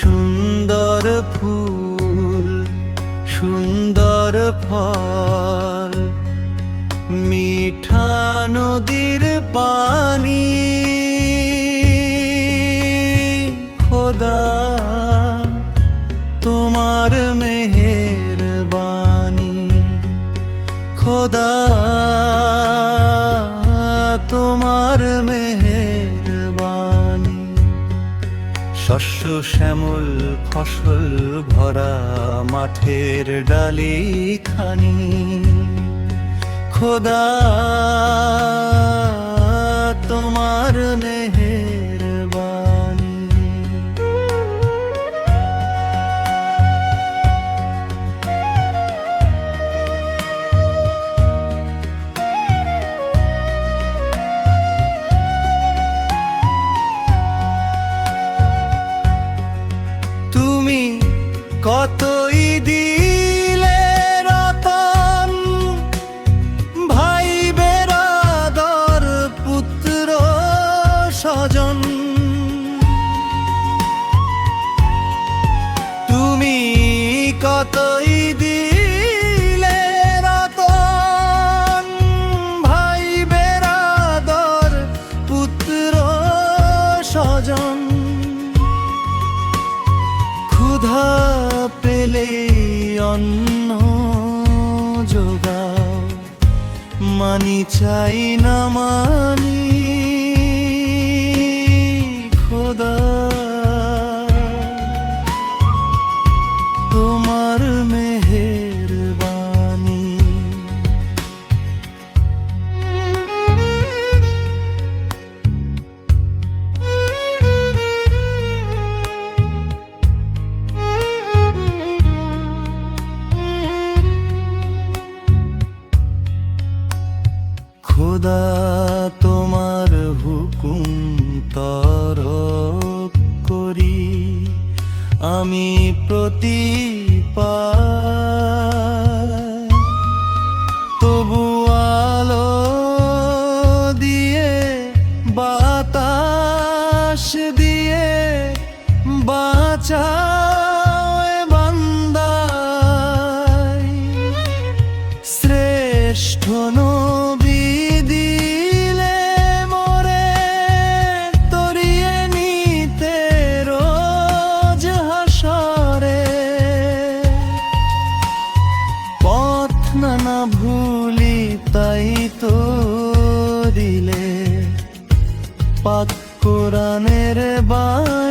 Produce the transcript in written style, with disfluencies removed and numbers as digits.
সুন্দর ফুল সুন্দর ফল, মিঠা নদীর পানি। খোদা তোমার মেহেরবানি, খোদা তোমার মেহেরবানি। শস্য শ্যামল ফসল ভরা মাঠের ডালি খানি, খোদা তোমার মেহেরবানি। তুমি কতই দিলে রতন, ভাই বেরাদর পুত্র স্বজন। তুমি কতই দিলে রতন, ভাই বেরাদর পুত্র স্বজন। ক্ষুধা পেলে অন্ন যোগাও, মানি চাই না মানি। খোদা তোমার মেহেরবানি। খোদা তোমার হুকুম তরক করি আমি প্রতিপায়। তবু আলো দিয়ে বাতাস দিয়ে বাঁচাও এ বান্দায়। শ্রেষ্ঠ নবী দিলে মোরে তরিয়ে নিতে রোজ হাসরে। পথ না ভুলি তাই তো দিলে পাক কোরআনের বাণী।